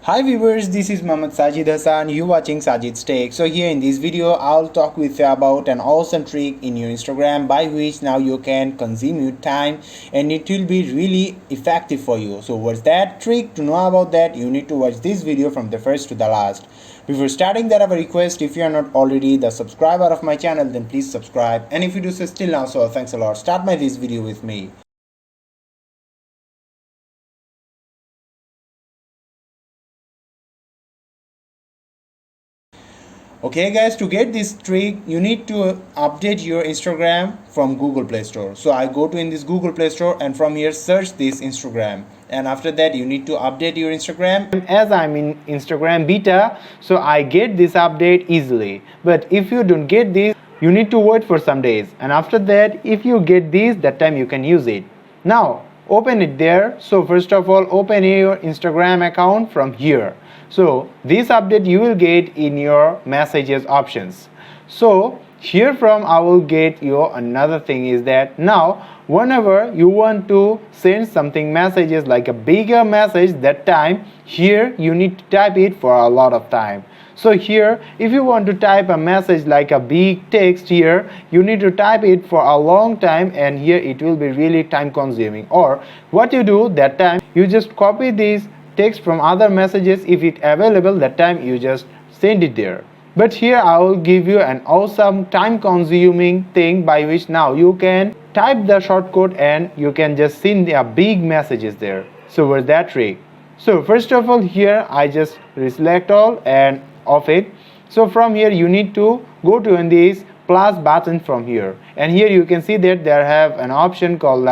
Hi viewers, this is Sajidz. You watching Sajid's Take. So here in this video, I'll talk with you about an awesome trick in your Instagram by which now you can consume your time and it will be really effective for you. So what's that trick? To know about that, you need to watch this video from the first to the last. Before starting that, I have a request. If you are not already the subscriber of my channel, then please subscribe. And if you do so still now, so thanks a lot. Start this video with me. Okay guys, to get this trick you need to update your Instagram from Google Play Store. So I go to in this Google Play Store and from here search this Instagram, and after that you need to update your Instagram. As I'm in Instagram beta, so I get this update easily, but if you don't get this, you need to wait for some days, and after that if you get this, that time you can use it. Now open it there. So first of all, open your Instagram account from here. So this update you will get in your messages options. So here from I will get you another thing is that now whenever you want to send something messages like a bigger message, that time here you need to type it for a lot of time. So here if you want to type a message like a big text, here you need to type it for a long time, and here it will be really time consuming. Or what you do that time, you just copy this text from other messages. If it available, that time you just send it there. But here I will give you an awesome time consuming thing by which now you can type the shortcode and you can just send the big messages there. So what's that trick? So first of all, here I just select all and off it. So from here you need to go to this plus button from here, and here you can see that there have an option called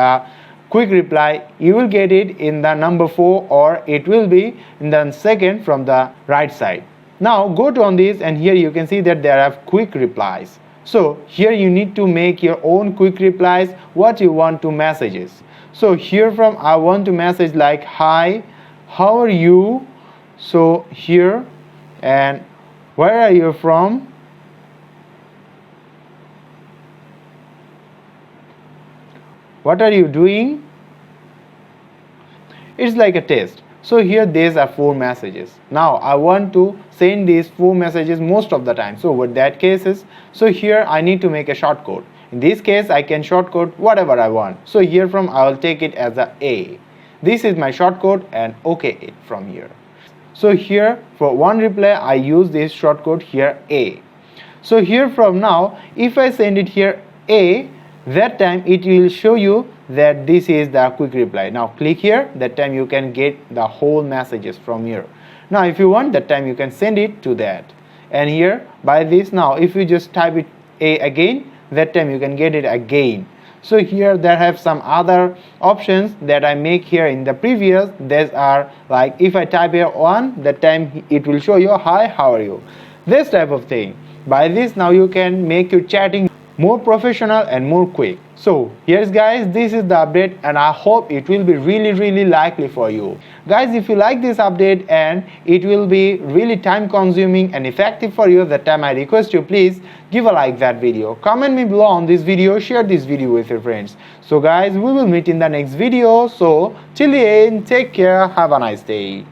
quick reply. You will get it in the number 4, or it will be in the second from the right side. Now go to on this, and here you can see that there are quick replies. So here you need to make your own quick replies what you want to messages. So here from I want to message like, hi, how are you? So here, and where are you from? What are you doing? It's like a test. So here these are 4 messages. Now I want to send these 4 messages most of the time. So what that case is, so here I need to make a shortcode. In this case I can shortcode whatever I want. So here from I will take it as A. This is my shortcode and OK it from here. So here for one reply I use this shortcode here A. So here from now if I send it here A, that time it will show you that this is the quick reply. Now click here, that time you can get the whole messages from here. Now if you want, that time you can send it to that, and here by this, now if you just type it A again, that time you can get it again. So here there have some other options that I make here in the previous. These are like if I type here 1, that time it will show you hi, how are you, this type of thing. By this now you can make your chatting more professional and more quick. So here's guys, this is the update, and I hope it will be really likely for you guys. If you like this update and it will be really time consuming and effective for you, that time I request you please give a like that video, comment me below on this video, share this video with your friends. So guys, we will meet in the next video. So till the end, take care, have a nice day.